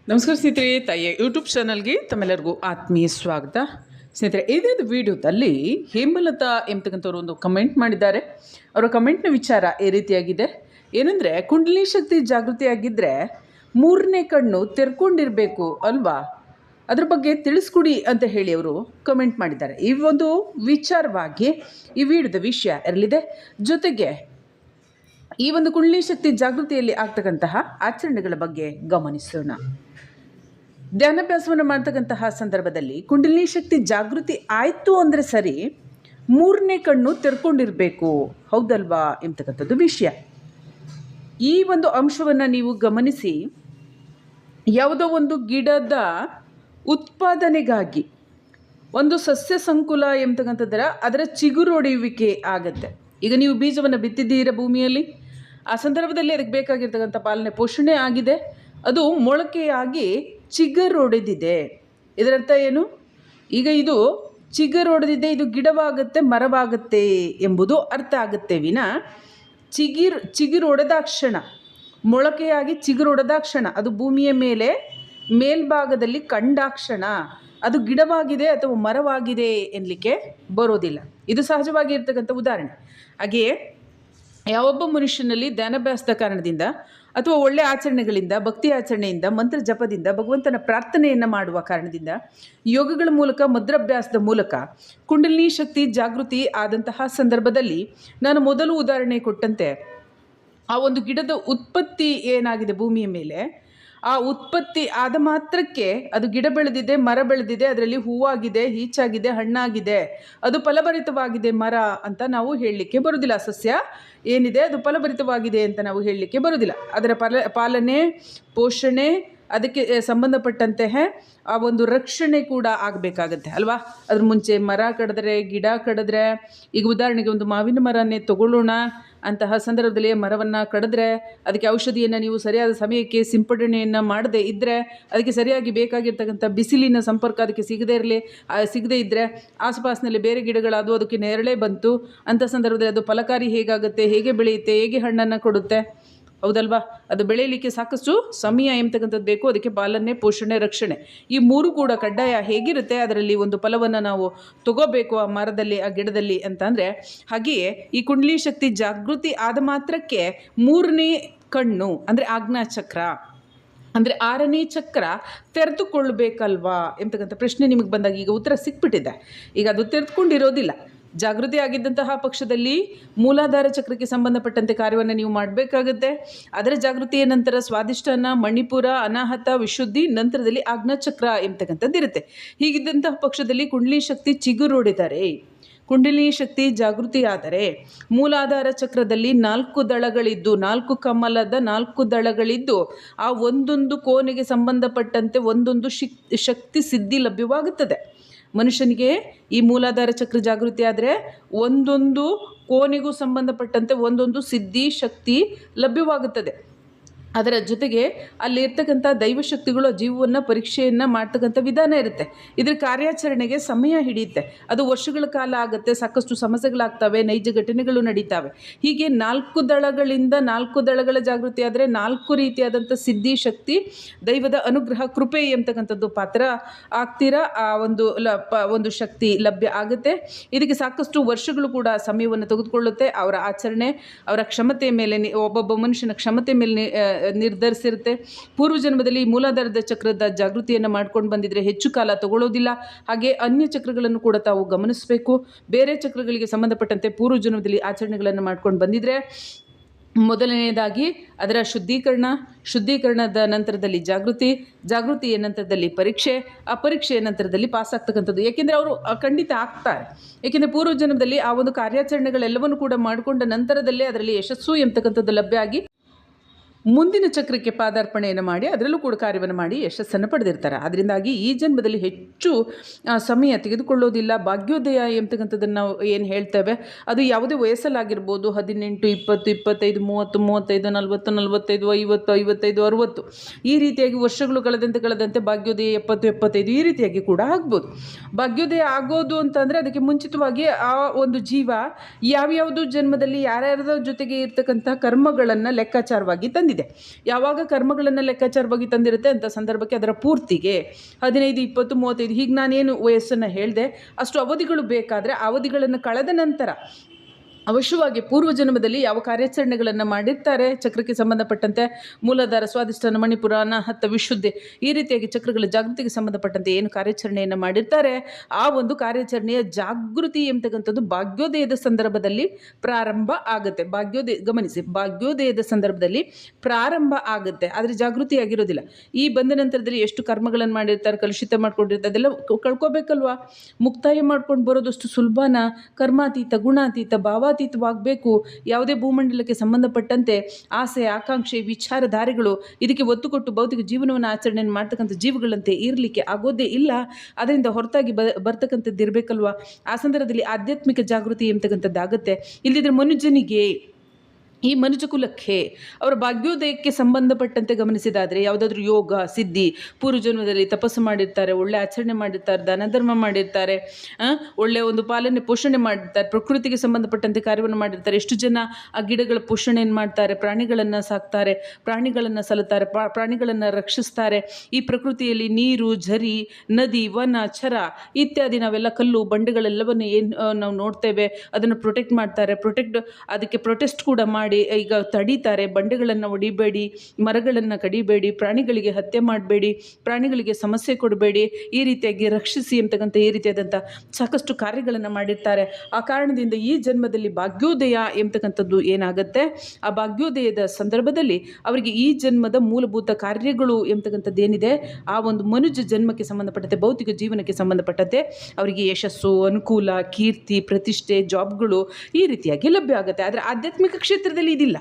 ನಮಸ್ಕಾರ ಸ್ನೇಹಿತರೆ, ತಾಯಿಯ ಯೂಟ್ಯೂಬ್ ಚಾನಲ್ಗೆ ತಮ್ಮೆಲ್ಲರಿಗೂ ಆತ್ಮೀಯ ಸ್ವಾಗತ. ಸ್ನೇಹಿತರೆ, ಇದೇ ವಿಡಿಯೋದಲ್ಲಿ ಹೇಮಲತಾ ಎಂಬತಕ್ಕಂಥವ್ರು ಒಂದು ಕಮೆಂಟ್ ಮಾಡಿದ್ದಾರೆ. ಅವರ ಕಮೆಂಟ್ನ ವಿಚಾರ ಈ ರೀತಿಯಾಗಿದೆ. ಏನಂದರೆ, ಕುಂಡಲಿ ಶಕ್ತಿ ಜಾಗೃತಿಯಾಗಿದ್ದರೆ ಮೂರನೇ ಕಣ್ಣು ತೆರ್ಕೊಂಡಿರಬೇಕು ಅಲ್ವಾ, ಅದ್ರ ಬಗ್ಗೆ ತಿಳಿಸ್ಕೊಡಿ ಅಂತ ಹೇಳಿ ಅವರು ಕಮೆಂಟ್ ಮಾಡಿದ್ದಾರೆ. ಈ ಒಂದು ವಿಚಾರವಾಗಿ ಈ ವಿಡಿಯೋದ ವಿಷಯ ಇರಲಿದೆ. ಜೊತೆಗೆ ಈ ಒಂದು ಕುಂಡಲಿ ಶಕ್ತಿ ಜಾಗೃತಿಯಲ್ಲಿ ಆಗ್ತಕ್ಕಂತಹ ಆಚರಣೆಗಳ ಬಗ್ಗೆ ಗಮನಿಸೋಣ. ಧ್ಯಾನಾಭ್ಯಾಸವನ್ನು ಮಾಡ್ತಕ್ಕಂತಹ ಸಂದರ್ಭದಲ್ಲಿ ಕುಂಡಲಿನಿ ಶಕ್ತಿ ಜಾಗೃತಿ ಆಯಿತು ಅಂದರೆ ಸರಿ, ಮೂರನೇ ಕಣ್ಣು ತೆರ್ಕೊಂಡಿರಬೇಕು, ಹೌದಲ್ವಾ ಎಂಬತಕ್ಕಂಥದ್ದು ವಿಷಯ. ಈ ಒಂದು ಅಂಶವನ್ನು ನೀವು ಗಮನಿಸಿ, ಯಾವುದೋ ಒಂದು ಗಿಡದ ಉತ್ಪಾದನೆಗಾಗಿ ಒಂದು ಸಸ್ಯ ಸಂಕುಲ ಎಂಬತಕ್ಕಂಥದ್ದರ ಅದರ ಚಿಗುರೊಡೆಯುವಿಕೆ ಆಗತ್ತೆ. ಈಗ ನೀವು ಬೀಜವನ್ನು ಬಿತ್ತಿದ್ದೀರ ಭೂಮಿಯಲ್ಲಿ, ಆ ಸಂದರ್ಭದಲ್ಲಿ ಅದಕ್ಕೆ ಬೇಕಾಗಿರ್ತಕ್ಕಂಥ ಪಾಲನೆ ಪೋಷಣೆ ಆಗಿದೆ, ಅದು ಮೊಳಕೆಯಾಗಿ ಚಿಗುರೊಡೆದಿದೆ. ಇದರರ್ಥ ಏನು? ಈಗ ಇದು ಚಿಗುರೊಡೆದಿದೆ, ಇದು ಗಿಡವಾಗುತ್ತೆ, ಮರವಾಗುತ್ತೆ ಎಂಬುದು ಅರ್ಥ ಆಗುತ್ತೆ ವಿನ ಚಿಗುರೊಡೆದಾಕ್ಷಣ, ಮೊಳಕೆಯಾಗಿ ಚಿಗುರೊಡೆದಾಕ್ಷಣ, ಅದು ಭೂಮಿಯ ಮೇಲೆ ಮೇಲ್ಭಾಗದಲ್ಲಿ ಕಂಡಾಕ್ಷಣ ಅದು ಗಿಡವಾಗಿದೆ ಅಥವಾ ಮರವಾಗಿದೆ ಎನ್ನಲಿಕ್ಕೆ ಬರೋದಿಲ್ಲ. ಇದು ಸಹಜವಾಗಿ ಇರ್ತಕ್ಕಂಥ ಉದಾಹರಣೆ. ಹಾಗೆಯೇ ಯಾವೊಬ್ಬ ಮನುಷ್ಯನಲ್ಲಿ ಧ್ಯಾನಾಭ್ಯಾಸದ ಕಾರಣದಿಂದ ಅಥವಾ ಒಳ್ಳೆಯ ಆಚರಣೆಗಳಿಂದ, ಭಕ್ತಿ ಆಚರಣೆಯಿಂದ, ಮಂತ್ರ ಜಪದಿಂದ, ಭಗವಂತನ ಪ್ರಾರ್ಥನೆಯನ್ನು ಮಾಡುವ ಕಾರಣದಿಂದ, ಯೋಗಗಳ ಮೂಲಕ, ಮದ್ರಾಭ್ಯಾಸದ ಮೂಲಕ ಕುಂಡಲಿನಿ ಶಕ್ತಿ ಜಾಗೃತಿ ಆದಂತಹ ಸಂದರ್ಭದಲ್ಲಿ ನಾನು ಮೊದಲು ಉದಾಹರಣೆ ಕೊಟ್ಟಂತೆ ಆ ಒಂದು ಗಿಡದ ಉತ್ಪತ್ತಿ ಏನಾಗಿದೆ ಭೂಮಿಯ ಮೇಲೆ, ಆ ಉತ್ಪತ್ತಿ ಆದ ಮಾತ್ರಕ್ಕೆ ಅದು ಗಿಡ ಬೆಳೆದಿದೆ, ಮರ ಬೆಳೆದಿದೆ, ಅದರಲ್ಲಿ ಹೂವಾಗಿದೆ, ಈಚಾಗಿದೆ, ಹಣ್ಣಾಗಿದೆ, ಅದು ಫಲಭರಿತವಾಗಿದೆ ಮರ ಅಂತ ನಾವು ಹೇಳಲಿಕ್ಕೆ ಬರೋದಿಲ್ಲ. ಸಸ್ಯ ಏನಿದೆ ಅದು ಫಲಭರಿತವಾಗಿದೆ ಅಂತ ನಾವು ಹೇಳಲಿಕ್ಕೆ ಬರೋದಿಲ್ಲ. ಅದರ ಪಾಲನೆ ಪೋಷಣೆ, ಅದಕ್ಕೆ ಸಂಬಂಧಪಟ್ಟಂತೆ ಆ ಒಂದು ರಕ್ಷಣೆ ಕೂಡ ಆಗಬೇಕಾಗತ್ತೆ ಅಲ್ವಾ. ಅದ್ರ ಮುಂಚೆ ಮರ ಕಡಿದ್ರೆ, ಗಿಡ ಕಡಿದ್ರೆ, ಈಗ ಉದಾಹರಣೆಗೆ ಒಂದು ಮಾವಿನ ಮರನೇ ತಗೊಳ್ಳೋಣ. ಅಂತಹ ಸಂದರ್ಭದಲ್ಲಿ ಮರವನ್ನು ಕಡಿದ್ರೆ ಅದಕ್ಕೆ ಔಷಧಿಯನ್ನು ನೀವು ಸರಿಯಾದ ಸಮಯಕ್ಕೆ ಸಿಂಪಡಣೆಯನ್ನು ಮಾಡದೇ ಇದ್ದರೆ, ಅದಕ್ಕೆ ಸರಿಯಾಗಿ ಬೇಕಾಗಿರ್ತಕ್ಕಂಥ ಬಿಸಿಲಿನ ಸಂಪರ್ಕ ಅದಕ್ಕೆ ಸಿಗದೇ ಇದ್ದರೆ, ಆಸುಪಾಸಿನಲ್ಲಿ ಬೇರೆ ಗಿಡಗಳಾದವು, ಅದಕ್ಕೆ ನೆರಳೇ ಬಂತು, ಅಂಥ ಸಂದರ್ಭದಲ್ಲಿ ಅದು ಫಲಕಾರಿ ಹೇಗಾಗುತ್ತೆ, ಹೇಗೆ ಬೆಳೆಯುತ್ತೆ, ಹೇಗೆ ಹಣ್ಣನ್ನು ಕೊಡುತ್ತೆ, ಹೌದಲ್ವಾ. ಅದು ಬೆಳೆಯಲಿಕ್ಕೆ ಸಾಕಷ್ಟು ಸಮಯ ಎಂಬತಕ್ಕಂಥದ್ದು ಬೇಕು. ಅದಕ್ಕೆ ಪಾಲನೆ, ಪೋಷಣೆ, ರಕ್ಷಣೆ, ಈ ಮೂರು ಕೂಡ ಕಡ್ಡಾಯ ಹೇಗಿರುತ್ತೆ. ಅದರಲ್ಲಿ ಒಂದು ಫಲವನ್ನು ನಾವು ತಗೋಬೇಕು ಆ ಮರದಲ್ಲಿ, ಆ ಗಿಡದಲ್ಲಿ ಅಂತಂದರೆ, ಹಾಗೆಯೇ ಈ ಕುಂಡಲಿ ಶಕ್ತಿ ಜಾಗೃತಿ ಆದ ಮಾತ್ರಕ್ಕೆ ಮೂರನೇ ಕಣ್ಣು ಅಂದರೆ ಆಜ್ಞಾಚಕ್ರ, ಅಂದರೆ 6ನೇ ಚಕ್ರ ತೆರೆದುಕೊಳ್ಬೇಕಲ್ವಾ ಎಂಬತಕ್ಕಂಥ ಪ್ರಶ್ನೆ ನಿಮಗೆ ಬಂದಾಗ ಈಗ ಉತ್ತರ ಸಿಕ್ಬಿಟ್ಟಿದೆ. ಈಗ ಅದು ತೆರೆದುಕೊಂಡಿರೋದಿಲ್ಲ. ಜಾಗೃತಿ ಆಗಿದ್ದಂತಹ ಪಕ್ಷದಲ್ಲಿ ಮೂಲಾಧಾರ ಚಕ್ರಕ್ಕೆ ಸಂಬಂಧಪಟ್ಟಂತೆ ಕಾರ್ಯವನ್ನು ನೀವು ಮಾಡಬೇಕಾಗುತ್ತೆ. ಅದರ ಜಾಗೃತಿಯ ನಂತರ ಸ್ವಾದಿಷ್ಟಾನ, ಮಣಿಪುರ, ಅನಾಹತ, ವಿಶುದ್ಧಿ, ನಂತರದಲ್ಲಿ ಆಜ್ಞಾಚಕ್ರ ಎಂಬತಕ್ಕಂಥದ್ದು ಇರುತ್ತೆ. ಹೀಗಿದ್ದಂತಹ ಪಕ್ಷದಲ್ಲಿ ಕುಂಡಲಿ ಶಕ್ತಿ ಚಿಗುರೊಡೆದರೆ, ಕುಂಡಲಿ ಶಕ್ತಿ ಜಾಗೃತಿ ಆದರೆ, ಮೂಲಾಧಾರ ಚಕ್ರದಲ್ಲಿ 4 ದಳಗಳಿದ್ದು, 4 ಕಮಲದ 4 ದಳಗಳಿದ್ದು, ಆ ಒಂದೊಂದು ಕೋಣೆಗೆ ಸಂಬಂಧಪಟ್ಟಂತೆ ಒಂದೊಂದು ಶಕ್ತಿ ಸಿದ್ಧಿ ಲಭ್ಯವಾಗುತ್ತದೆ. ಮನುಷ್ಯನಿಗೆ ಈ ಮೂಲಾಧಾರ ಚಕ್ರ ಜಾಗೃತಿ ಆದರೆ ಒಂದೊಂದು ಕೋಣೆಗೂ ಸಂಬಂಧಪಟ್ಟಂತೆ ಒಂದೊಂದು ಸಿದ್ಧಿ ಶಕ್ತಿ ಲಭ್ಯವಾಗುತ್ತದೆ. ಅದರ ಜೊತೆಗೆ ಅಲ್ಲಿರ್ತಕ್ಕಂಥ ದೈವಶಕ್ತಿಗಳು ಜೀವವನ್ನು ಪರೀಕ್ಷೆಯನ್ನು ಮಾಡ್ತಕ್ಕಂಥ ವಿಧಾನ ಇರುತ್ತೆ. ಇದರ ಕಾರ್ಯಾಚರಣೆಗೆ ಸಮಯ ಹಿಡಿಯುತ್ತೆ. ಅದು ವರ್ಷಗಳ ಕಾಲ ಆಗುತ್ತೆ, ಸಾಕಷ್ಟು ಸಮಸ್ಯೆಗಳಾಗ್ತವೆ, ನೈಜ ಘಟನೆಗಳು ನಡೀತವೆ. ಹೀಗೆ 4 ದಳಗಳಿಂದ 4 ದಳಗಳ ಜಾಗೃತಿ ಆದರೆ 4 ರೀತಿಯಾದಂಥ ಸಿದ್ಧಿ ಶಕ್ತಿ, ದೈವದ ಅನುಗ್ರಹ, ಕೃಪೆ ಎಂಬತಕ್ಕಂಥದ್ದು ಪಾತ್ರ ಆಗ್ತೀರಾ. ಆ ಒಂದು ಶಕ್ತಿ ಲಭ್ಯ ಆಗುತ್ತೆ. ಇದಕ್ಕೆ ಸಾಕಷ್ಟು ವರ್ಷಗಳು ಕೂಡ ಸಮಯವನ್ನು ತೆಗೆದುಕೊಳ್ಳುತ್ತೆ. ಅವರ ಆಚರಣೆ, ಅವರ ಕ್ಷಮತೆಯ ಮೇಲೆ, ಒಬ್ಬೊಬ್ಬ ಮನುಷ್ಯನ ಕ್ಷಮತೆ ಮೇಲೆ ನಿರ್ಧರಿಸಿರುತ್ತೆ. ಪೂರ್ವಜನ್ಮದಲ್ಲಿ ಮೂಲಾಧಾರದ ಚಕ್ರದ ಜಾಗೃತಿಯನ್ನು ಮಾಡ್ಕೊಂಡು ಬಂದಿದ್ರೆ ಹೆಚ್ಚು ಕಾಲ ತಗೊಳ್ಳೋದಿಲ್ಲ. ಹಾಗೆ ಅನ್ಯ ಚಕ್ರಗಳನ್ನು ಕೂಡ ತಾವು ಗಮನಿಸಬೇಕು. ಬೇರೆ ಚಕ್ರಗಳಿಗೆ ಸಂಬಂಧಪಟ್ಟಂತೆ ಪೂರ್ವಜನ್ಮದಲ್ಲಿ ಆಚರಣೆಗಳನ್ನು ಮಾಡ್ಕೊಂಡು ಬಂದಿದ್ರೆ, ಮೊದಲನೆಯದಾಗಿ ಅದರ ಶುದ್ಧೀಕರಣದ ನಂತರದಲ್ಲಿ ಜಾಗೃತಿಯ ನಂತರದಲ್ಲಿ ಪರೀಕ್ಷೆ, ಆ ಪರೀಕ್ಷೆಯ ನಂತರದಲ್ಲಿ ಪಾಸ್ ಆಗ್ತಕ್ಕಂಥದ್ದು. ಏಕೆಂದರೆ ಅವರು ಖಂಡಿತ ಆಗ್ತಾರೆ. ಏಕೆಂದರೆ ಪೂರ್ವಜನ್ಮದಲ್ಲಿ ಆ ಒಂದು ಕಾರ್ಯಾಚರಣೆಗಳೆಲ್ಲವನ್ನು ಕೂಡ ಮಾಡಿಕೊಂಡ ನಂತರದಲ್ಲೇ ಅದರಲ್ಲಿ ಯಶಸ್ಸು ಎಂಬತಕ್ಕಂಥದ್ದು ಲಭ್ಯ ಆಗಿ ಮುಂದಿನ ಚಕ್ರಕ್ಕೆ ಪಾದಾರ್ಪಣೆಯನ್ನು ಮಾಡಿ ಅದರಲ್ಲೂ ಕೂಡ ಕಾರ್ಯವನ್ನು ಮಾಡಿ ಯಶಸ್ಸನ್ನು ಪಡೆದಿರ್ತಾರೆ. ಅದರಿಂದಾಗಿ ಈ ಜನ್ಮದಲ್ಲಿ ಹೆಚ್ಚು ಸಮಯ ತೆಗೆದುಕೊಳ್ಳೋದಿಲ್ಲ. ಭಾಗ್ಯೋದಯ ಎಂಬತಕ್ಕಂಥದ್ದನ್ನು ನಾವು ಏನು ಹೇಳ್ತೇವೆ, ಅದು ಯಾವುದೇ ವಯಸ್ಸಲ್ಲಾಗಿರ್ಬೋದು, 18, 20, 25, 30, 35, 40, 45, 50, 55, 60 ಈ ರೀತಿಯಾಗಿ ವರ್ಷಗಳು ಕಳೆದಂತೆ ಭಾಗ್ಯೋದಯ 70, 75 ಈ ರೀತಿಯಾಗಿ ಕೂಡ ಆಗ್ಬೋದು. ಭಾಗ್ಯೋದಯ ಆಗೋದು ಅಂತಂದರೆ ಅದಕ್ಕೆ ಮುಂಚಿತವಾಗಿ ಆ ಒಂದು ಜೀವ ಯಾವ್ಯಾವುದು ಜನ್ಮದಲ್ಲಿ ಯಾರ್ಯಾರ ಜೊತೆಗೆ ಇರ್ತಕ್ಕಂಥ ಕರ್ಮಗಳನ್ನು ಲೆಕ್ಕಾಚಾರವಾಗಿ ತಂದಿದೆ. ಬಂದಿದೆ. ಯಾವಾಗ ಕರ್ಮಗಳನ್ನು ಲೆಕ್ಕಾಚಾರವಾಗಿ ತಂದಿರುತ್ತೆ ಅಂಥ ಸಂದರ್ಭಕ್ಕೆ ಅದರ ಪೂರ್ತಿಗೆ 15, 20, 35 ಹೀಗೆ ನಾನೇನು ವಯಸ್ಸನ್ನು ಹೇಳಿದೆ ಅಷ್ಟು ಅವಧಿಗಳು ಬೇಕಾದರೆ ಅವಧಿಗಳನ್ನು ಕಳೆದ ನಂತರ ಅವಶ್ಯವಾಗಿ ಪೂರ್ವಜನ್ಮದಲ್ಲಿ ಯಾವ ಕಾರ್ಯಾಚರಣೆಗಳನ್ನು ಮಾಡಿರ್ತಾರೆ ಚಕ್ರಕ್ಕೆ ಸಂಬಂಧಪಟ್ಟಂತೆ, ಮೂಲಾಧಾರ, ಸ್ವಾಧಿಷ್ಠಾನ, ಮಣಿಪುರ, ಅನಾಹತ, ವಿಶುದ್ಧಿ, ಈ ರೀತಿಯಾಗಿ ಚಕ್ರಗಳ ಜಾಗೃತಿಗೆ ಸಂಬಂಧಪಟ್ಟಂತೆ ಏನು ಕಾರ್ಯಾಚರಣೆಯನ್ನು ಮಾಡಿರ್ತಾರೆ ಆ ಒಂದು ಕಾರ್ಯಾಚರಣೆಯ ಜಾಗೃತಿ ಎಂಬತಕ್ಕಂಥದ್ದು ಭಾಗ್ಯೋದಯದ ಸಂದರ್ಭದಲ್ಲಿ ಪ್ರಾರಂಭ ಆಗುತ್ತೆ. ಗಮನಿಸಿ, ಭಾಗ್ಯೋದಯದ ಸಂದರ್ಭದಲ್ಲಿ ಪ್ರಾರಂಭ ಆಗುತ್ತೆ, ಆದರೆ ಜಾಗೃತಿಯಾಗಿರೋದಿಲ್ಲ. ಈ ಬಂದ ನಂತರದಲ್ಲಿ ಎಷ್ಟು ಕರ್ಮಗಳನ್ನು ಮಾಡಿರ್ತಾರೆ, ಕಲುಷಿತ ಮಾಡ್ಕೊಂಡಿರ್ತಾರೆ, ಅದೆಲ್ಲ ಕಳ್ಕೊಬೇಕಲ್ವಾ. ಮುಕ್ತಾಯ ಮಾಡ್ಕೊಂಡು ಬರೋದಷ್ಟು ಸುಲಭನ? ಕರ್ಮಾತೀತ, ಗುಣಾತೀತ, ಭಾವಾತೀತವಾಗಬೇಕು. ಯಾವುದೇ ಭೂಮಂಡಲಕ್ಕೆ ಸಂಬಂಧಪಟ್ಟಂತೆ ಆಸೆ, ಆಕಾಂಕ್ಷೆ, ವಿಚಾರಧಾರೆಗಳು ಇದಕ್ಕೆ ಒತ್ತು ಕೊಟ್ಟು ಭೌತಿಕ ಜೀವನವನ್ನು ಆಚರಣೆಯನ್ನು ಮಾಡ್ತಕ್ಕಂಥ ಜೀವಗಳಂತೆ ಇರಲಿಕ್ಕೆ ಆಗೋದೇ ಇಲ್ಲ. ಅದರಿಂದ ಹೊರತಾಗಿ ಬರ್ತಕ್ಕಂಥದ್ದು ಇರಬೇಕಲ್ವ. ಆ ಸಂದರ್ಭದಲ್ಲಿ ಆಧ್ಯಾತ್ಮಿಕ ಜಾಗೃತಿ ಎಂಬತಕ್ಕಂಥದ್ದಾಗುತ್ತೆ. ಇಲ್ಲದಿದ್ದರೆ ಮನುಜನಿಗೆ, ಈ ಮನುಜ ಕುಲಕ್ಕೆ ಅವರ ಭಾಗ್ಯೋದಯಕ್ಕೆ ಸಂಬಂಧಪಟ್ಟಂತೆ ಗಮನಿಸಿದಾದರೆ ಯಾವುದಾದ್ರೂ ಯೋಗ, ಸಿದ್ಧಿ, ಪೂರ್ವಜನ್ಮದಲ್ಲಿ ತಪಸ್ಸು ಮಾಡಿರ್ತಾರೆ, ಒಳ್ಳೆ ಆಚರಣೆ ಮಾಡಿರ್ತಾರೆ, ದಾನ ಧರ್ಮ ಮಾಡಿರ್ತಾರೆ, ಒಳ್ಳೆಯ ಒಂದು ಪಾಲನೆ ಪೋಷಣೆ ಮಾಡಿರ್ತಾರೆ, ಪ್ರಕೃತಿಗೆ ಸಂಬಂಧಪಟ್ಟಂತೆ ಕಾರ್ಯವನ್ನು ಮಾಡಿರ್ತಾರೆ. ಎಷ್ಟು ಜನ ಆ ಗಿಡಗಳ ಪೋಷಣೆಯನ್ನು ಮಾಡ್ತಾರೆ, ಪ್ರಾಣಿಗಳನ್ನು ಸಾಕ್ತಾರೆ, ಪ್ರಾಣಿಗಳನ್ನು ಸಲುತ್ತಾರೆ, ಪ್ರಾಣಿಗಳನ್ನು ರಕ್ಷಿಸ್ತಾರೆ. ಈ ಪ್ರಕೃತಿಯಲ್ಲಿ ನೀರು, ಝರಿ, ನದಿ, ವನ, ಚರ ಇತ್ಯಾದಿ ನಾವೆಲ್ಲ ಕಲ್ಲು ಬಂಡೆಗಳೆಲ್ಲವನ್ನು ಏನು ನಾವು ನೋಡ್ತೇವೆ ಅದನ್ನು ಪ್ರೊಟೆಕ್ಟ್ ಮಾಡ್ತಾರೆ. ಅದಕ್ಕೆ ಪ್ರೊಟೆಸ್ಟ್ ಕೂಡ ಮಾಡಿ ಈಗ ತಡೀತಾರೆ. ಬಂಡೆಗಳನ್ನು ಒಡಿಬೇಡಿ, ಮರಗಳನ್ನು ಕಡಿಬೇಡಿ, ಪ್ರಾಣಿಗಳಿಗೆ ಹತ್ಯೆ ಮಾಡಬೇಡಿ, ಪ್ರಾಣಿಗಳಿಗೆ ಸಮಸ್ಯೆ ಕೊಡಬೇಡಿ, ಈ ರೀತಿಯಾಗಿ ರಕ್ಷಿಸಿ ಅಂತಕ್ಕಂಥ ಈ ರೀತಿಯಾದಂಥ ಸಾಕಷ್ಟು ಕಾರ್ಯಗಳನ್ನು ಮಾಡಿರ್ತಾರೆ. ಆ ಕಾರಣದಿಂದ ಈ ಜನ್ಮದಲ್ಲಿ ಭಾಗ್ಯೋದಯ ಎಂಬತಕ್ಕಂಥದ್ದು ಏನಾಗುತ್ತೆ, ಆ ಭಾಗ್ಯೋದಯದ ಸಂದರ್ಭದಲ್ಲಿ ಅವರಿಗೆ ಈ ಜನ್ಮದ ಮೂಲಭೂತ ಕಾರ್ಯಗಳು ಎಂಬತಕ್ಕಂಥದ್ದು ಏನಿದೆ ಆ ಒಂದು ಮನುಜ ಜನ್ಮಕ್ಕೆ ಸಂಬಂಧಪಟ್ಟಂತೆ, ಭೌತಿಕ ಜೀವನಕ್ಕೆ ಸಂಬಂಧಪಟ್ಟಂತೆ ಅವರಿಗೆ ಯಶಸ್ಸು, ಅನುಕೂಲ, ಕೀರ್ತಿ, ಪ್ರತಿಷ್ಠೆ, ಜಾಬ್ಗಳು ಈ ರೀತಿಯಾಗಿ ಲಭ್ಯ ಆಗುತ್ತೆ. ಆದರೆ ಆಧ್ಯಾತ್ಮಿಕ ಕ್ಷೇತ್ರದಲ್ಲಿ ಇದಿಲ್ಲ.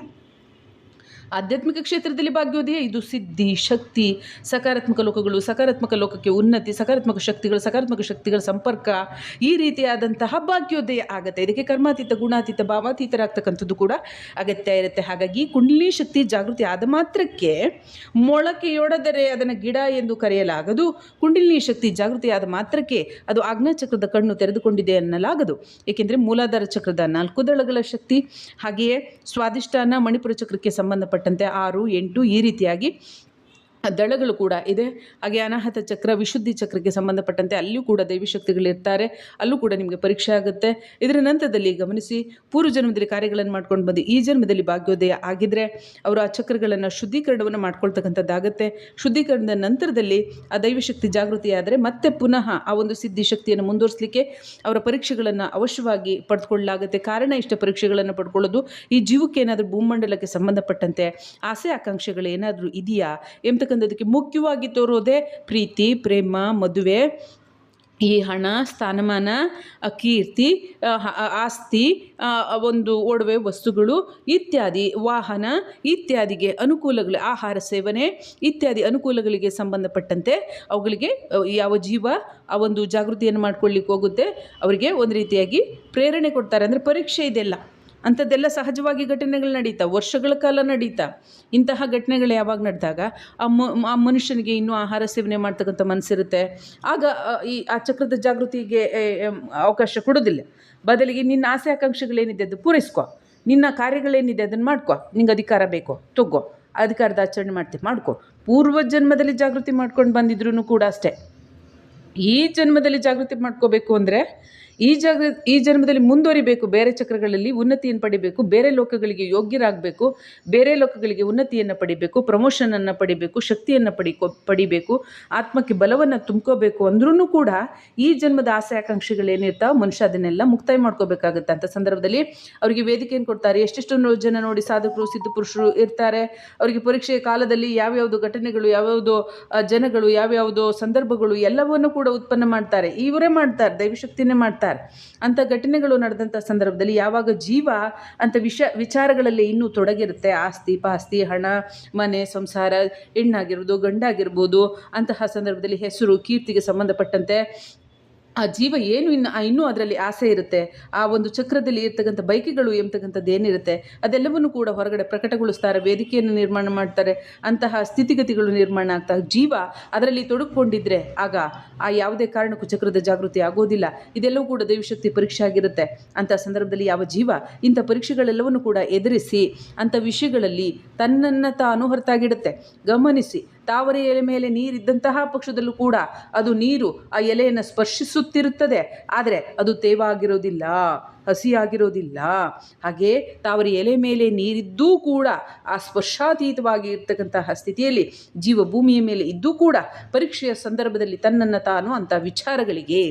ಆಧ್ಯಾತ್ಮಿಕ ಕ್ಷೇತ್ರದಲ್ಲಿ ಭಾಗ್ಯೋದಯ ಇದು ಸಿದ್ಧಿ, ಶಕ್ತಿ, ಸಕಾರಾತ್ಮಕ ಲೋಕಗಳು, ಸಕಾರಾತ್ಮಕ ಲೋಕಕ್ಕೆ ಉನ್ನತಿ, ಸಕಾರಾತ್ಮಕ ಶಕ್ತಿಗಳ ಸಂಪರ್ಕ, ಈ ರೀತಿಯಾದಂತಹ ಭಾಗ್ಯೋದಯ ಆಗುತ್ತೆ. ಇದಕ್ಕೆ ಕರ್ಮಾತೀತ, ಗುಣಾತೀತ, ಭಾವಾತೀತರಾಗ್ತಕ್ಕಂಥದ್ದು ಕೂಡ ಅಗತ್ಯ ಇರುತ್ತೆ. ಹಾಗಾಗಿ ಕುಂಡಲಿನಿ ಶಕ್ತಿ ಜಾಗೃತಿ ಆದ ಮಾತ್ರಕ್ಕೆ ಮೊಳಕೆಯೊಡೆದರೆ ಅದನ್ನು ಗಿಡ ಎಂದು ಕರೆಯಲಾಗದು. ಕುಂಡಲಿನಿ ಶಕ್ತಿ ಜಾಗೃತಿ ಆದ ಮಾತ್ರಕ್ಕೆ ಅದು ಆಜ್ಞಾಚಕ್ರದ ಕಣ್ಣು ತೆರೆದುಕೊಂಡಿದೆ ಅನ್ನಲಾಗದು. ಏಕೆಂದರೆ ಮೂಲಾಧಾರ ಚಕ್ರದ 4 ದಳಗಳ ಶಕ್ತಿ, ಹಾಗೆಯೇ ಸ್ವಾಧಿಷ್ಠಾನ, ಮಣಿಪುರ ಚಕ್ರಕ್ಕೆ ಸಂಬಂಧಪಟ್ಟ 6, 8 ಈ ರೀತಿಯಾಗಿ ದಳಗಳು ಕೂಡ ಇದೆ. ಹಾಗೆ ಅನಾಹತ ಚಕ್ರ, ವಿಶುದ್ಧಿ ಚಕ್ರಕ್ಕೆ ಸಂಬಂಧಪಟ್ಟಂತೆ ಅಲ್ಲಿಯೂ ಕೂಡ ದೈವಶಕ್ತಿಗಳಿರ್ತಾರೆ. ಅಲ್ಲೂ ಕೂಡ ನಿಮಗೆ ಪರೀಕ್ಷೆ ಆಗುತ್ತೆ. ಇದರ ನಂತರದಲ್ಲಿ ಗಮನಿಸಿ, ಪೂರ್ವ ಜನ್ಮದಲ್ಲಿ ಕಾರ್ಯಗಳನ್ನು ಮಾಡ್ಕೊಂಡು ಬಂದು ಈ ಜನ್ಮದಲ್ಲಿ ಭಾಗ್ಯೋದಯ ಆಗಿದ್ದರೆ ಅವರು ಆ ಚಕ್ರಗಳನ್ನು ಶುದ್ಧೀಕರಣವನ್ನು ಮಾಡ್ಕೊಳ್ತಕ್ಕಂಥದ್ದಾಗುತ್ತೆ. ಶುದ್ಧೀಕರಣದ ನಂತರದಲ್ಲಿ ಆ ದೈವಶಕ್ತಿ ಜಾಗೃತಿಯಾದರೆ ಮತ್ತೆ ಪುನಃ ಆ ಒಂದು ಸಿದ್ಧಿ ಶಕ್ತಿಯನ್ನು ಮುಂದುವರಿಸಲಿಕ್ಕೆ ಅವರ ಪರೀಕ್ಷೆಗಳನ್ನು ಅವಶ್ಯವಾಗಿ ಪಡೆದುಕೊಳ್ಳಲಾಗುತ್ತೆ. ಕಾರಣ ಇಷ್ಟ ಪರೀಕ್ಷೆಗಳನ್ನು ಪಡ್ಕೊಳ್ಳೋದು ಈ ಜೀವಕ್ಕೆ ಏನಾದರೂ ಭೂಮಂಡಲಕ್ಕೆ ಸಂಬಂಧಪಟ್ಟಂತೆ ಆಸೆ ಆಕಾಂಕ್ಷೆಗಳು ಏನಾದರೂ ಇದೆಯಾ ಎಂಬತಕ್ಕಂಥದ್ದಕ್ಕೆ ಮುಖ್ಯವಾಗಿ ತೋರೋದೇ ಪ್ರೀತಿ, ಪ್ರೇಮ, ಮದುವೆ, ಈ ಹಣ, ಸ್ಥಾನಮಾನ, ಕೀರ್ತಿ, ಆಸ್ತಿ, ಒಂದು ಒಡವೆ ವಸ್ತುಗಳು ಇತ್ಯಾದಿ, ವಾಹನ ಇತ್ಯಾದಿಗೆ ಅನುಕೂಲಗಳು, ಆಹಾರ ಸೇವನೆ ಇತ್ಯಾದಿ ಅನುಕೂಲಗಳಿಗೆ ಸಂಬಂಧಪಟ್ಟಂತೆ ಅವುಗಳಿಗೆ ಯಾವ ಜೀವ ಆ ಒಂದು ಜಾಗೃತಿಯನ್ನು ಮಾಡ್ಕೊಳ್ಳಿಕ್ಕೆ ಹೋಗುತ್ತೆ ಅವರಿಗೆ ಒಂದು ರೀತಿಯಾಗಿ ಪ್ರೇರಣೆ ಕೊಡ್ತಾರೆ. ಅಂದರೆ ಪರೀಕ್ಷೆ ಇದೆಲ್ಲ ಅಂಥದ್ದೆಲ್ಲ ಸಹಜವಾಗಿ ಘಟನೆಗಳು ನಡೀತಾವೆ, ವರ್ಷಗಳ ಕಾಲ ನಡೀತಾ. ಇಂತಹ ಘಟನೆಗಳು ಯಾವಾಗ ನಡೆದಾಗ ಆ ಮನುಷ್ಯನಿಗೆ ಇನ್ನೂ ಆಹಾರ ಸೇವನೆ ಮಾಡ್ತಕ್ಕಂಥ ಮನಸ್ಸಿರುತ್ತೆ. ಆಗ ಆ ಚಕ್ರದ ಜಾಗೃತಿಗೆ ಅವಕಾಶ ಕೊಡೋದಿಲ್ಲ. ಬದಲಿಗೆ ನಿನ್ನ ಆಸೆ ಆಕಾಂಕ್ಷೆಗಳೇನಿದೆ ಅದು ಪೂರೈಸ್ಕೊ, ನಿನ್ನ ಕಾರ್ಯಗಳೇನಿದೆ ಅದನ್ನು ಮಾಡ್ಕೊ, ನಿಂಗೆ ಅಧಿಕಾರ ಬೇಕೋ ತಗೋ, ಅಧಿಕಾರದ ಆಚರಣೆ ಮಾಡ್ಕೊ. ಪೂರ್ವ ಜನ್ಮದಲ್ಲಿ ಜಾಗೃತಿ ಮಾಡ್ಕೊಂಡು ಬಂದಿದ್ರೂ ಕೂಡ ಅಷ್ಟೇ, ಈ ಜನ್ಮದಲ್ಲಿ ಜಾಗೃತಿ ಮಾಡ್ಕೋಬೇಕು ಅಂದರೆ ಈ ಜನ್ಮದಲ್ಲಿ ಮುಂದುವರಿಬೇಕು, ಬೇರೆ ಚಕ್ರಗಳಲ್ಲಿ ಉನ್ನತಿಯನ್ನು ಪಡಿಬೇಕು, ಬೇರೆ ಲೋಕಗಳಿಗೆ ಯೋಗ್ಯರಾಗಬೇಕು, ಬೇರೆ ಲೋಕಗಳಿಗೆ ಉನ್ನತಿಯನ್ನು ಪಡಿಬೇಕು, ಪ್ರಮೋಷನನ್ನು ಪಡಿಬೇಕು, ಶಕ್ತಿಯನ್ನು ಪಡಿಬೇಕು, ಆತ್ಮಕ್ಕೆ ಬಲವನ್ನು ತುಂಬ್ಕೋಬೇಕು ಅಂದ್ರೂ ಕೂಡ ಈ ಜನ್ಮದ ಆಸೆ ಆಕಾಂಕ್ಷೆಗಳೇನಿರ್ತಾವೆ ಮನುಷ್ಯ ಅದನ್ನೆಲ್ಲ ಮುಕ್ತಾಯ ಮಾಡ್ಕೋಬೇಕಾಗುತ್ತೆ. ಅಂಥ ಸಂದರ್ಭದಲ್ಲಿ ಅವರಿಗೆ ವೇದಿಕೆಯನ್ನು ಕೊಡ್ತಾರೆ. ಎಷ್ಟೆಷ್ಟು ಜನ ನೋಡಿ ಸಾಧಕರು, ಸಿದ್ಧಪುರುಷರು ಇರ್ತಾರೆ. ಅವರಿಗೆ ಪರೀಕ್ಷೆಯ ಕಾಲದಲ್ಲಿ ಯಾವ್ಯಾವುದು ಘಟನೆಗಳು, ಯಾವ್ಯಾವುದೋ ಜನಗಳು, ಯಾವ್ಯಾವುದೋ ಸಂದರ್ಭಗಳು ಎಲ್ಲವನ್ನೂ ಕೂಡ ಉತ್ಪನ್ನ ಮಾಡ್ತಾರೆ. ಇವರೇ ಮಾಡ್ತಾರೆ, ದೈವಶಕ್ತಿನೇ ಮಾಡ್ತಾರೆ. ಅಂಥ ಘಟನೆಗಳು ನಡೆದಂಥ ಸಂದರ್ಭದಲ್ಲಿ ಯಾವಾಗ ಜೀವ ಅಂಥ ವಿಚಾರಗಳಲ್ಲಿ ಇನ್ನೂ ತೊಡಗಿರುತ್ತೆ, ಆಸ್ತಿ ಪಾಸ್ತಿ, ಹಣ, ಮನೆ, ಸಂಸಾರ, ಹೆಣ್ಣಾಗಿರ್ಬೋದು, ಗಂಡಾಗಿರ್ಬೋದು, ಅಂತಹ ಸಂದರ್ಭದಲ್ಲಿ ಹೆಸರು, ಕೀರ್ತಿಗೆ ಸಂಬಂಧಪಟ್ಟಂತೆ ಆ ಜೀವ ಏನು ಇನ್ನೂ ಅದರಲ್ಲಿ ಆಸೆ ಇರುತ್ತೆ, ಆ ಒಂದು ಚಕ್ರದಲ್ಲಿ ಇರ್ತಕ್ಕಂಥ ಬಯಕೆಗಳು ಎಂಬತಕ್ಕಂಥದ್ದು ಏನಿರುತ್ತೆ ಅದೆಲ್ಲವನ್ನು ಕೂಡ ಹೊರಗಡೆ ಪ್ರಕಟಗೊಳಿಸ್ತಾರೆ, ವೇದಿಕೆಯನ್ನು ನಿರ್ಮಾಣ ಮಾಡ್ತಾರೆ. ಅಂತಹ ಸ್ಥಿತಿಗತಿಗಳು ನಿರ್ಮಾಣ ಆಗ್ತಾ ಜೀವ ಅದರಲ್ಲಿ ತೊಡಗಿಕೊಂಡಿದ್ರೆ ಆಗ ಆ ಯಾವುದೇ ಕಾರಣಕ್ಕೂ ಚಕ್ರದ ಜಾಗೃತಿ ಆಗೋದಿಲ್ಲ. ಇದೆಲ್ಲವೂ ಕೂಡ ದೈವಶಕ್ತಿ ಪರೀಕ್ಷೆ ಆಗಿರುತ್ತೆ. ಅಂಥ ಸಂದರ್ಭದಲ್ಲಿ ಯಾವ ಜೀವ ಇಂಥ ಪರೀಕ್ಷೆಗಳೆಲ್ಲವನ್ನು ಕೂಡ ಎದುರಿಸಿ ಅಂಥ ವಿಷಯಗಳಲ್ಲಿ ತನ್ನನ್ನು ತಾನು ಹೊರತಾಗಿಡುತ್ತೆ. ಗಮನಿಸಿ, ತಾವರೆ ಎಲೆ ಮೇಲೆ ನೀರಿದ್ದಂತಹ ಪಕ್ಷದಲ್ಲೂ ಕೂಡ ಅದು ನೀರು ಆ ಎಲೆಯನ್ನು ಸ್ಪರ್ಶಿಸುತ್ತಿರುತ್ತದೆ, ಆದರೆ ಅದು ತೇವಾಗಿರೋದಿಲ್ಲ, ಹಸಿಯಾಗಿರೋದಿಲ್ಲ. ಹಾಗೆ ತಾವರೆ ಎಲೆ ಮೇಲೆ ನೀರಿದ್ದೂ ಕೂಡ ಆ ಸ್ಪರ್ಶಾತೀತವಾಗಿ ಇರ್ತಕ್ಕಂತಹ ಸ್ಥಿತಿಯಲ್ಲಿ ಜೀವ ಭೂಮಿಯ ಮೇಲೆ ಇದ್ದೂ ಕೂಡ ಪರೀಕ್ಷೆಯ ಸಂದರ್ಭದಲ್ಲಿ ತನ್ನನ್ನು ತಾನು ಅಂಥ ವಿಚಾರಗಳಿಗೆ,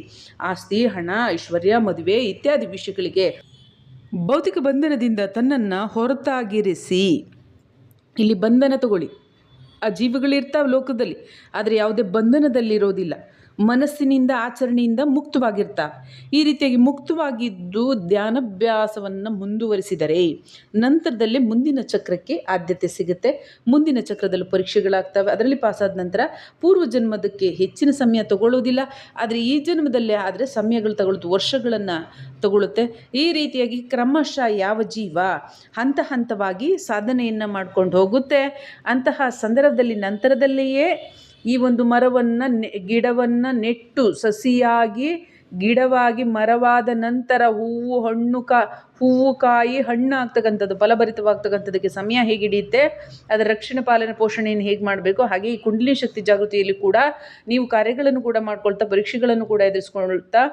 ಆಸ್ತಿ, ಹಣ, ಐಶ್ವರ್ಯ, ಮದುವೆ ಇತ್ಯಾದಿ ವಿಷಯಗಳಿಗೆ ಭೌತಿಕ ಬಂಧನದಿಂದ ತನ್ನನ್ನು ಹೊರತಾಗಿರಿಸಿ, ಇಲ್ಲಿ ಬಂಧನ ತಗೊಳ್ಳಿ, ಆ ಜೀವಗಳಿರ್ತಾವೆ ಲೋಕದಲ್ಲಿ, ಆದರೆ ಯಾವುದೇ ಬಂಧನದಲ್ಲಿರೋದಿಲ್ಲ, ಮನಸ್ಸಿನಿಂದ ಆಚರಣೆಯಿಂದ ಮುಕ್ತವಾಗಿರ್ತಾವೆ. ಈ ರೀತಿಯಾಗಿ ಮುಕ್ತವಾಗಿದ್ದು ಧ್ಯಾನಾಭ್ಯಾಸವನ್ನು ಮುಂದುವರಿಸಿದರೆ ನಂತರದಲ್ಲೇ ಮುಂದಿನ ಚಕ್ರಕ್ಕೆ ಆದ್ಯತೆ ಸಿಗುತ್ತೆ. ಮುಂದಿನ ಚಕ್ರದಲ್ಲಿ ಪರೀಕ್ಷೆಗಳಾಗ್ತವೆ. ಅದರಲ್ಲಿ ಪಾಸಾದ ನಂತರ ಪೂರ್ವ ಜನ್ಮದಕ್ಕೆ ಹೆಚ್ಚಿನ ಸಮಯ ತಗೊಳ್ಳೋದಿಲ್ಲ, ಆದರೆ ಈ ಜನ್ಮದಲ್ಲೇ ಆದರೆ ಸಮಯಗಳು ತಗೊಳ್ಳುತ್ತೆ, ವರ್ಷಗಳನ್ನು ತಗೊಳ್ಳುತ್ತೆ. ಈ ರೀತಿಯಾಗಿ ಕ್ರಮಶಃ ಯಾವ ಜೀವ ಹಂತ ಹಂತವಾಗಿ ಸಾಧನೆಯನ್ನು ಮಾಡ್ಕೊಂಡು ಹೋಗುತ್ತೆ, ಅಂತಹ ಸಂದರ್ಭದಲ್ಲಿ ನಂತರದಲ್ಲಿಯೇ ಈ ಒಂದು ಮರವನ್ನು ಗಿಡವನ್ನು ನೆಟ್ಟು ಸಸಿಯಾಗಿ ಗಿಡವಾಗಿ ಮರವಾದ ನಂತರ ಹೂವು ಕಾಯಿ ಹಣ್ಣು ಆಗ್ತಕ್ಕಂಥದ್ದು, ಫಲಭರಿತವಾಗ್ತಕ್ಕಂಥದ್ದಕ್ಕೆ ಸಮಯ ಹೇಗೆ ಹಿಡಿಯುತ್ತೆ, ಅದರ ರಕ್ಷಣೆ ಪಾಲನೆ ಪೋಷಣೆಯನ್ನು ಹೇಗೆ ಮಾಡಬೇಕು, ಹಾಗೆ ಈ ಕುಂಡಲಿ ಶಕ್ತಿ ಜಾಗೃತಿಯಲ್ಲಿ ಕೂಡ ನೀವು ಕಾರ್ಯಗಳನ್ನು ಕೂಡ ಮಾಡ್ಕೊಳ್ತಾ ಪರೀಕ್ಷೆಗಳನ್ನು ಕೂಡ ಎದುರಿಸ್ಕೊಳ್ತಾ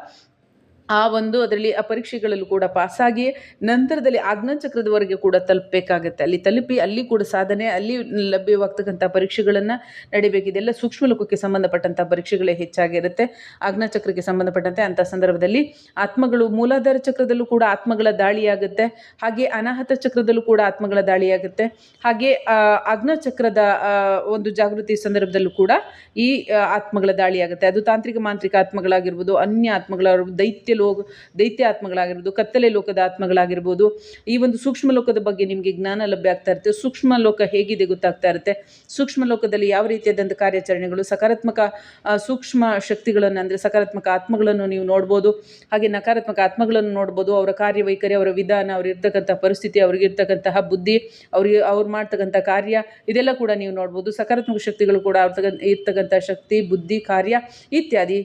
ಆ ಒಂದು ಅದರಲ್ಲಿ ಆ ಪರೀಕ್ಷೆಗಳಲ್ಲೂ ಕೂಡ ಪಾಸಾಗಿ ನಂತರದಲ್ಲಿ ಆಜ್ಞಾಚಕ್ರದವರೆಗೆ ಕೂಡ ತಲುಪಬೇಕಾಗತ್ತೆ. ಅಲ್ಲಿ ತಲುಪಿ ಅಲ್ಲಿ ಕೂಡ ಸಾಧನೆ, ಅಲ್ಲಿ ಲಭ್ಯವಾಗ್ತಕ್ಕಂಥ ಪರೀಕ್ಷೆಗಳನ್ನು ನಡಿಬೇಕು. ಇದೆಲ್ಲ ಸೂಕ್ಷ್ಮ ಲೋಕಕ್ಕೆ ಸಂಬಂಧಪಟ್ಟಂಥ ಪರೀಕ್ಷೆಗಳೇ ಹೆಚ್ಚಾಗಿರುತ್ತೆ. ಆಜ್ಞಾಚಕ್ರಕ್ಕೆ ಸಂಬಂಧಪಟ್ಟಂತೆ ಅಂಥ ಸಂದರ್ಭದಲ್ಲಿ ಆತ್ಮಗಳು ಮೂಲಾಧಾರ ಚಕ್ರದಲ್ಲೂ ಕೂಡ ಆತ್ಮಗಳ ದಾಳಿಯಾಗುತ್ತೆ, ಹಾಗೆ ಅನಾಹತ ಚಕ್ರದಲ್ಲೂ ಕೂಡ ಆತ್ಮಗಳ ದಾಳಿಯಾಗುತ್ತೆ, ಹಾಗೆ ಆಜ್ಞಾಚಕ್ರದ ಒಂದು ಜಾಗೃತಿ ಸಂದರ್ಭದಲ್ಲೂ ಕೂಡ ಈ ಆತ್ಮಗಳ ದಾಳಿಯಾಗುತ್ತೆ. ಅದು ತಾಂತ್ರಿಕ ಮಾಂತ್ರಿಕ ಆತ್ಮಗಳಾಗಿರ್ಬೋದು, ಅನ್ಯ ಆತ್ಮಗಳಾಗಿರ್ಬೋದು, ದೈತ್ಯ ಆತ್ಮಗಳಾಗಿರ್ಬೋದು, ಕತ್ತಲೆ ಲೋಕದ ಆತ್ಮಗಳಾಗಿರ್ಬೋದು. ಈ ಒಂದು ಸೂಕ್ಷ್ಮ ಲೋಕದ ಬಗ್ಗೆ ನಿಮಗೆ ಜ್ಞಾನ ಲಭ್ಯ ಆಗ್ತಾ ಇರುತ್ತೆ. ಸೂಕ್ಷ್ಮ ಲೋಕ ಹೇಗಿದೆ ಗೊತ್ತಾಗ್ತಾ ಇರುತ್ತೆ. ಸೂಕ್ಷ್ಮ ಲೋಕದಲ್ಲಿ ಯಾವ ರೀತಿಯಾದಂಥ ಕಾರ್ಯಾಚರಣೆಗಳು, ಸಕಾರಾತ್ಮಕ ಸೂಕ್ಷ್ಮ ಶಕ್ತಿಗಳನ್ನು ಅಂದರೆ ಸಕಾರಾತ್ಮಕ ಆತ್ಮಗಳನ್ನು ನೀವು ನೋಡ್ಬೋದು, ಹಾಗೆ ನಕಾರಾತ್ಮಕ ಆತ್ಮಗಳನ್ನು ನೋಡ್ಬೋದು. ಅವರ ಕಾರ್ಯವೈಖರಿ, ಅವರ ವಿಧಾನ, ಅವ್ರಿರ್ತಕ್ಕಂಥ ಪರಿಸ್ಥಿತಿ, ಅವ್ರಿಗಿರ್ತಕ್ಕಂತಹ ಬುದ್ಧಿ, ಅವ್ರು ಮಾಡ್ತಕ್ಕಂಥ ಕಾರ್ಯ, ಇದೆಲ್ಲ ಕೂಡ ನೀವು ನೋಡ್ಬೋದು. ಸಕಾರಾತ್ಮಕ ಶಕ್ತಿಗಳು ಕೂಡ ಇರ್ತಕ್ಕಂಥ ಶಕ್ತಿ, ಬುದ್ಧಿ, ಕಾರ್ಯ ಇತ್ಯಾದಿ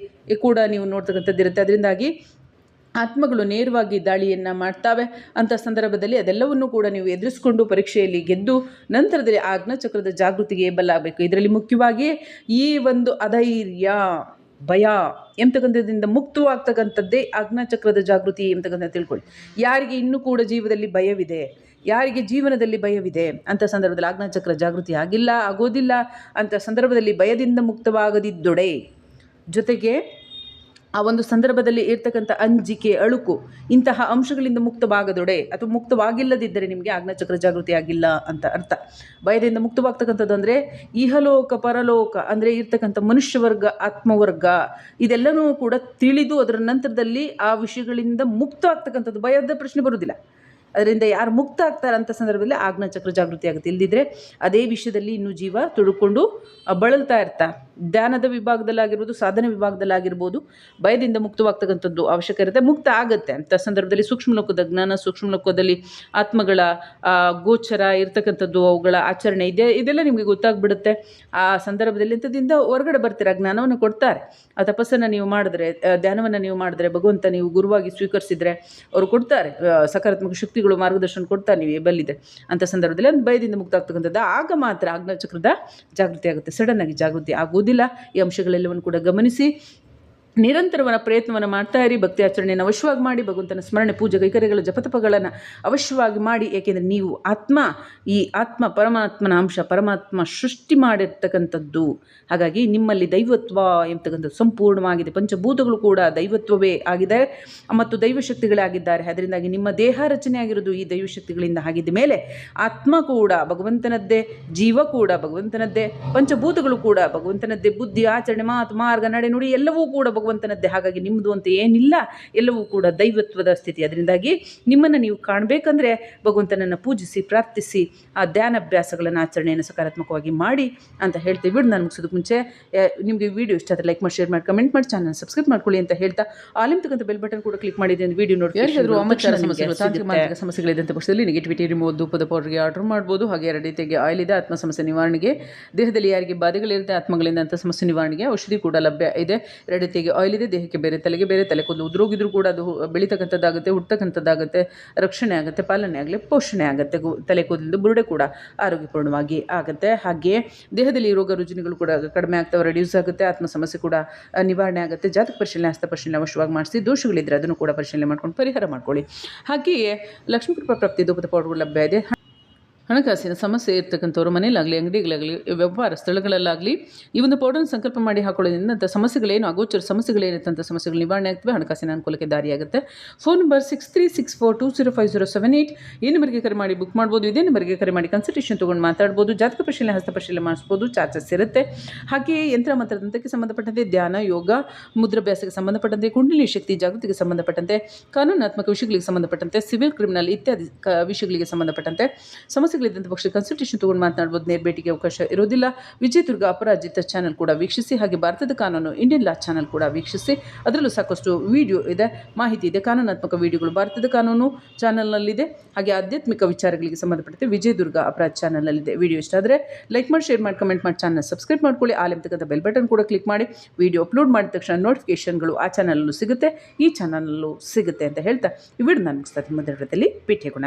ಕೂಡ ನೀವು ನೋಡ್ತಕ್ಕಂಥದ್ದಿರುತ್ತೆ. ಅದರಿಂದಾಗಿ ಆತ್ಮಗಳು ನೇರವಾಗಿ ದಾಳಿಯನ್ನು ಮಾಡ್ತಾವೆ. ಅಂಥ ಸಂದರ್ಭದಲ್ಲಿ ಅದೆಲ್ಲವನ್ನೂ ಕೂಡ ನೀವು ಎದುರಿಸ್ಕೊಂಡು ಪರೀಕ್ಷೆಯಲ್ಲಿ ಗೆದ್ದು ನಂತರದಲ್ಲಿ ಆಜ್ಞಾಚಕ್ರದ ಜಾಗೃತಿಗೆ ಬಲಾಗಬೇಕು. ಇದರಲ್ಲಿ ಮುಖ್ಯವಾಗಿ ಈ ಒಂದು ಅಧೈರ್ಯ, ಭಯ ಎಂಬತಕ್ಕಂಥದ್ದಿಂದ ಮುಕ್ತವಾಗ್ತಕ್ಕಂಥದ್ದೇ ಆಜ್ಞಾಚಕ್ರದ ಜಾಗೃತಿ ಎಂಬತಕ್ಕಂಥ ತಿಳ್ಕೊಳ್ಳಿ. ಯಾರಿಗೆ ಇನ್ನೂ ಕೂಡ ಜೀವದಲ್ಲಿ ಭಯವಿದೆ, ಯಾರಿಗೆ ಜೀವನದಲ್ಲಿ ಭಯವಿದೆ ಅಂಥ ಸಂದರ್ಭದಲ್ಲಿ ಆಜ್ಞಾಚಕ್ರ ಜಾಗೃತಿ ಆಗೋದಿಲ್ಲ. ಅಂಥ ಸಂದರ್ಭದಲ್ಲಿ ಭಯದಿಂದ ಮುಕ್ತವಾಗದಿದ್ದೊಡೆ, ಜೊತೆಗೆ ಆ ಒಂದು ಸಂದರ್ಭದಲ್ಲಿ ಇರ್ತಕ್ಕಂಥ ಅಂಜಿಕೆ, ಅಳುಕು ಇಂತಹ ಅಂಶಗಳಿಂದ ಮುಕ್ತವಾಗದೊಡೆ ಅಥವಾ ಮುಕ್ತವಾಗಿಲ್ಲದಿದ್ದರೆ ನಿಮಗೆ ಆಜ್ಞಾಚಕ್ರ ಜಾಗೃತಿ ಆಗಿಲ್ಲ ಅಂತ ಅರ್ಥ. ಭಯದಿಂದ ಮುಕ್ತವಾಗ್ತಕ್ಕಂಥದ್ದು ಅಂದರೆ ಇಹಲೋಕ ಪರಲೋಕ ಅಂದರೆ ಇರ್ತಕ್ಕಂಥ ಮನುಷ್ಯವರ್ಗ, ಆತ್ಮವರ್ಗ ಇದೆಲ್ಲನೂ ಕೂಡ ತಿಳಿದು ಅದರ ನಂತರದಲ್ಲಿ ಆ ವಿಷಯಗಳಿಂದ ಮುಕ್ತ ಆಗ್ತಕ್ಕಂಥದ್ದು, ಭಯದ ಪ್ರಶ್ನೆ ಬರುವುದಿಲ್ಲ. ಅದರಿಂದ ಯಾರು ಮುಕ್ತ ಆಗ್ತಾರಂಥ ಸಂದರ್ಭದಲ್ಲಿ ಆಜ್ಞಾಚಕ್ರ ಜಾಗೃತಿ ಆಗುತ್ತೆ. ಇಲ್ಲದಿದ್ದರೆ ಅದೇ ವಿಷಯದಲ್ಲಿ ಇನ್ನೂ ಜೀವ ತುಡುಕೊಂಡು ಬಳಲ್ತಾ ಇರ್ತಾರೆ. ಧ್ಯಾನದ ವಿಭಾಗದಲ್ಲಾಗಿರ್ಬೋದು, ಸಾಧನೆ ವಿಭಾಗದಲ್ಲಾಗಿರ್ಬೋದು, ಭಯದಿಂದ ಮುಕ್ತವಾಗ್ತಕ್ಕಂಥದ್ದು ಅವಶ್ಯಕ ಇರುತ್ತೆ. ಮುಕ್ತ ಆಗುತ್ತೆ ಅಂಥ ಸಂದರ್ಭದಲ್ಲಿ ಸೂಕ್ಷ್ಮ ಲೋಕದ ಜ್ಞಾನ, ಸೂಕ್ಷ್ಮ ಲೋಕದಲ್ಲಿ ಆತ್ಮಗಳ ಗೋಚರ ಇರ್ತಕ್ಕಂಥದ್ದು, ಅವುಗಳ ಆಚರಣೆ ಇದೆಲ್ಲ ನಿಮಗೆ ಗೊತ್ತಾಗ್ಬಿಡುತ್ತೆ. ಆ ಸಂದರ್ಭದಲ್ಲಿ ಇಂಥದ್ದಿಂದ ಹೊರಗಡೆ ಬರ್ತೀರ, ಜ್ಞಾನವನ್ನು ಕೊಡ್ತಾರೆ. ಆ ತಪಸ್ಸನ್ನು ನೀವು ಮಾಡಿದ್ರೆ, ಧ್ಯಾನವನ್ನು ನೀವು ಮಾಡಿದ್ರೆ, ಭಗವಂತ ನೀವು ಗುರುವಾಗಿ ಸ್ವೀಕರಿಸಿದರೆ ಅವರು ಕೊಡ್ತಾರೆ, ಸಕಾರಾತ್ಮಕ ಶಕ್ತಿಗಳು ಮಾರ್ಗದರ್ಶನ ಕೊಡ್ತಾರೆ ನೀವು ಬಲ್ಲಿದೆ. ಅಂಥ ಸಂದರ್ಭದಲ್ಲಿ ಒಂದು ಭಯದಿಂದ ಮುಕ್ತ ಆಗ್ತಕ್ಕಂಥದ್ದು ಆಗ ಮಾತ್ರ ಆಜ್ಞಾಚಕ್ರದ ಜಾಗೃತಿ ಆಗುತ್ತೆ. ಸಡನ್ನಾಗಿ ಜಾಗೃತಿ ಆಗುವುದಿಲ್ಲ. ಈ ಅಂಶಗಳೆಲ್ಲವನ್ನು ಕೂಡ ಗಮನಿಸಿ ನಿರಂತರವಾದ ಪ್ರಯತ್ನವನ್ನು ಮಾಡ್ತಾ ಇರಿ. ಭಕ್ತಿ ಆಚರಣೆಯನ್ನು ಅವಶ್ಯವಾಗಿ ಮಾಡಿ, ಭಗವಂತನ ಸ್ಮರಣೆ, ಪೂಜೆ, ಕೈಕರ್ಯಗಳ ಜಪತಪಗಳನ್ನು ಅವಶ್ಯವಾಗಿ ಮಾಡಿ. ಏಕೆಂದರೆ ನೀವು ಈ ಆತ್ಮ ಪರಮಾತ್ಮನ ಅಂಶ, ಪರಮಾತ್ಮ ಸೃಷ್ಟಿ ಮಾಡಿರ್ತಕ್ಕಂಥದ್ದು. ಹಾಗಾಗಿ ನಿಮ್ಮಲ್ಲಿ ದೈವತ್ವ ಎಂಬತಕ್ಕಂಥದ್ದು ಸಂಪೂರ್ಣವಾಗಿದೆ. ಪಂಚಭೂತಗಳು ಕೂಡ ದೈವತ್ವವೇ ಆಗಿದೆ ಮತ್ತು ದೈವಶಕ್ತಿಗಳೇ ಆಗಿದ್ದಾರೆ. ಅದರಿಂದಾಗಿ ನಿಮ್ಮ ದೇಹ ರಚನೆ ಆಗಿರೋದು ಈ ದೈವಶಕ್ತಿಗಳಿಂದ ಆಗಿದ್ದ ಮೇಲೆ ಆತ್ಮ ಕೂಡ ಭಗವಂತನದ್ದೇ, ಜೀವ ಕೂಡ ಭಗವಂತನದ್ದೇ, ಪಂಚಭೂತಗಳು ಕೂಡ ಭಗವಂತನದ್ದೇ, ಬುದ್ಧಿ, ಆಚರಣೆ, ಮಾತು, ಮಾರ್ಗ, ನಡೆ, ನುಡಿ ಎಲ್ಲವೂ ಕೂಡ ಭಗವಂತನದ್ದೇ, ಹಾಗಾಗಿ ನಿಮ್ಮದು ಅಂತ ಏನಿಲ್ಲ, ಎಲ್ಲವೂ ಕೂಡ ದೈವತ್ವದ ಸ್ಥಿತಿ. ಅದರಿಂದಾಗಿ ನಿಮ್ಮನ್ನು ನೀವು ಕಾಣಬೇಕಂದ್ರೆ ಭಗವಂತನನ್ನು ಪೂಜಿಸಿ ಪ್ರಾರ್ಥಿಸಿ ಆ ಧ್ಯಾನಾಭ್ಯಾಸಗಳನ್ನು ಆಚರಣೆಯನ್ನು ಸಕಾರಾತ್ಮಕವಾಗಿ ಮಾಡಿ ಅಂತ ಹೇಳ್ತೀವಿ. ವಿಡಿಯೋ ನಾನು ಮುಗಿಸೋದಕ್ಕೆ ಮುಂಚೆ ನಿಮಗೆ ವಿಡಿಯೋ ಇಷ್ಟ ಆದರೆ ಲೈಕ್ ಮಾಡಿ, ಶೇರ್ ಮಾಡಿ, ಕಮೆಂಟ್ ಮಾಡಿ, ಚಾನಲ್ ಸಬ್ಸ್ಕ್ರೈಬ್ ಮಾಡ್ಕೊಳ್ಳಿ ಅಂತ ಹೇಳ್ತಾ ಆಲಿಂತಕ್ಕಂಥ ಬೆಲ್ ಬಟನ್ ಕೂಡ ಕ್ಲಿಕ್ ಮಾಡಿದ್ರೆ ವಿಡಿಯೋ ನೋಡಿ ತಾಂತ್ರಿಕ ಸಮಸ್ಯೆಗಳಿದೆ ಅಂತ ಪಕ್ಷದಲ್ಲಿ ನೆಗೆಟಿವಿಟಿ ರಿಮೂವ್ ಧೂಪದ ಪೌಡರ್ಗೆ ಆರ್ಡರ್ ಮಾಡ್ಬೋದು. ಹಾಗೆ 2 ರೀತಿಯಾಗಿ ಆಯಿಲ್ ಇದೆ. ಆತ್ಮ ಸಮಸ್ಯೆ ನಿವಾರಣೆಗೆ, ದೇಹದಲ್ಲಿ ಯಾರಿಗೆ ಬಾಧೆಗಳಿರುತ್ತೆ ಆತ್ಮಗಳಿಂದ ಅಂತ ಸಮಸ್ಯೆ ನಿವಾರಣೆಗೆ ಔಷಧಿ ಕೂಡ ಲಭ್ಯ ಇದೆ. 2 ರೀತಿಯಾಗಿ ಆಯಿಲ್ ಇದೆ. ದೇಹಕ್ಕೆ ಬೇರೆ, ತಲೆಗೆ ಬೇರೆ, ತಲೆ ಕೂದಲು ಉದುರೋಗಿದ್ರು ಕೂಡ ಅದು ಬೆಳೀತಕ್ಕಂಥದ್ದಾಗುತ್ತೆ, ಹುಟ್ಟತಕ್ಕಂಥದ್ದಾಗುತ್ತೆ, ರಕ್ಷಣೆ ಆಗುತ್ತೆ, ಪಾಲನೆ ಆಗಲಿ, ಪೋಷಣೆ ಆಗುತ್ತೆ. ತಲೆ ಕೂದಲಿಂದ ಬುರುಡೆ ಕೂಡ ಆರೋಗ್ಯಪೂರ್ಣವಾಗಿ ಆಗುತ್ತೆ. ಹಾಗೆ ದೇಹದಲ್ಲಿ ರೋಗ ರುಜಿನಗಳು ಕೂಡ ಕಡಿಮೆ ಆಗ್ತವೆ, ರೆಡ್ಯೂಸ್ ಆಗುತ್ತೆ. ಆತ್ಮ ಸಮಸ್ಯೆ ಕೂಡ ನಿವಾರಣೆ ಆಗುತ್ತೆ. ಜಾತಕ ಪರಿಶೀಲನೆ, ಹಸ್ತ ಪರಿಶೀಲನೆ ಅವಶ್ಯವಾಗಿ ಮಾಡಿಸಿ. ದೋಷಗಳಿದ್ದರೆ ಅದನ್ನು ಕೂಡ ಪರಿಶೀಲನೆ ಮಾಡ್ಕೊಂಡು ಪರಿಹಾರ ಮಾಡ್ಕೊಳ್ಳಿ. ಹಾಗೆಯೇ ಲಕ್ಷ್ಮೀ ಕೃಪಾ ಪ್ರಾಪ್ತಿ ಧೂಪದ ಪೌಡರ್ ಲಭ್ಯ ಇದೆ. ಹಣಕಾಸಿನ ಸಮಸ್ಯೆ ಇರ್ತಕ್ಕಂಥವ್ರು ಮನೆಯಲ್ಲಾಗಲಿ, ಅಂಗಡಿಗಳಾಗಲಿ, ವ್ಯಾಪಾರ ಸ್ಥಳಗಳಲ್ಲಾಗಲಿ ಈ ಒಂದು ಪೌಡರ್ನ ಸಂಕಲ್ಪ ಮಾಡಿ ಹಾಕೊಳ್ಳೋದ್ರಿಂದ ಸಮಸ್ಯೆಗಳೇನು, ಅಗೋಚರ ಸಮಸ್ಯೆಗಳೇನಿರ್ತಂಥ ಸಮಸ್ಯೆಗಳು ನಿವಾರಣೆ ಆಗ್ತವೆ, ಹಣಕಾಸಿನ ಅನುಕೂಲಕ್ಕೆ ದಾರಿಯಾಗುತ್ತೆ. ಫೋನ್ ನಂಬರ್ 6364205078 ಈ ನಂಬರ್ಗೆ ಕರೆ ಮಾಡಿ ಬುಕ್ ಮಾಡ್ಬೋದು. ಇದೇ ನಂಬರ್ಗೆ ಕರೆ ಮಾಡಿ ಕನ್ಸಲ್ಟೇಷನ್ ತೊಗೊಂಡು ಮಾತಾಡ್ಬೋದು. ಜಾತಕ ಪರಿಶೀಲನೆ, ಹಸ್ತ ಪರಿಶೀಲನೆ ಮಾಡಿಸ್ಬೋದು, ಚಾರ್ಜಸ್ ಇರುತ್ತೆ. ಹಾಗೆಯೇ ಯಂತ್ರ ಮಂತ್ರದಂತಕ್ಕೆ ಸಂಬಂಧಪಟ್ಟಂತೆ, ಧ್ಯಾನ, ಯೋಗ, ಮುದ್ರಾಭ್ಯಾಸಕ್ಕೆ ಸಂಬಂಧಪಟ್ಟಂತೆ, ಕುಂಡಲಿ ಶಕ್ತಿ ಜಾಗೃತಿಗೆ ಸಂಬಂಧಪಟ್ಟಂತೆ, ಕಾನೂನಾತ್ಮಕ ವಿಷಯಗಳಿಗೆ ಸಂಬಂಧಪಟ್ಟಂತೆ, ಸಿವಿಲ್ ಕ್ರಿಮಿನಲ್ ಇತ್ಯಾದಿ ವಿಷಯಗಳಿಗೆ ಸಂಬಂಧಪಟ್ಟಂತೆ ಸಮಸ್ಯೆಗಳಿದ್ದಂಥ ಪಕ್ಷ ಕನ್ಸಲ್ಟೇಷನ್ ತೊಗೊಂಡು ಮಾತನಾಡ್ಬೋದು. ನೇರ ಭೇಟಿಗೆ ಅವಕಾಶ ಇರೋದಿಲ್ಲ. ವಿಜಯದುರ್ಗ ಅಪರಾಜಿತ ಚಾನಲ್ ಕೂಡ ವೀಕ್ಷಿಸಿ. ಹಾಗೆ ಭಾರತದ ಕಾನೂನು ಇಂಡಿಯನ್ ಲಾ ಚಾನಲ್ ಕೂಡ ವೀಕ್ಷಿಸಿ. ಅದರಲ್ಲೂ ಸಾಕಷ್ಟು ವಿಡಿಯೋ ಇದೆ, ಮಾಹಿತಿ ಇದೆ, ಕಾನೂನಾತ್ಮಕ ವಿಡಿಯೋಗಳು ಭಾರತದ ಕಾನೂನು ಚಾನಲ್ನಲ್ಲಿದೆ. ಹಾಗೆ ಆಧ್ಯಾತ್ಮಿಕ ವಿಚಾರಗಳಿಗೆ ಸಂಬಂಧಪಟ್ಟಂತೆ ವಿಜಯದುರ್ಗ ಅಪರಾಧ ಚಾನಲ್ನಲ್ಲಿದೆ. ವಿಡಿಯೋ ಇಷ್ಟ ಆದರೆ ಲೈಕ್ ಮಾಡಿ, ಶೇರ್ ಮಾಡಿ, ಕಮೆಂಟ್ ಮಾಡಿ, ಚಾನಲ್ ಸಬ್ಸ್ಕ್ರೈಬ್ ಮಾಡ್ಕೊಳ್ಳಿ. ಆಲಿಂತಕ್ಕಂಥ ಬೆಲ್ ಬಟನ್ ಕೂಡ ಕ್ಲಿಕ್ ಮಾಡಿ. ವಿಡಿಯೋ ಅಪ್ಲೋಡ್ ಮಾಡಿದ ತಕ್ಷಣ ನೋಟಿಫಿಕೇಷನ್ಗಳು ಆ ಚಾನಲಲ್ಲೂ ಸಿಗುತ್ತೆ, ಈ ಚಾನಲಲ್ಲೂ ಸಿಗುತ್ತೆ ಅಂತ ಹೇಳ್ತಾ ಈ ವಿಡಿಯೋ ನಾನು ಮುಗಿಸ್ತಾ ಮುಂದಿನ ವಿಡಿಯೋದಲ್ಲಿ ಭೇಟಿಯಾಗೋಣ.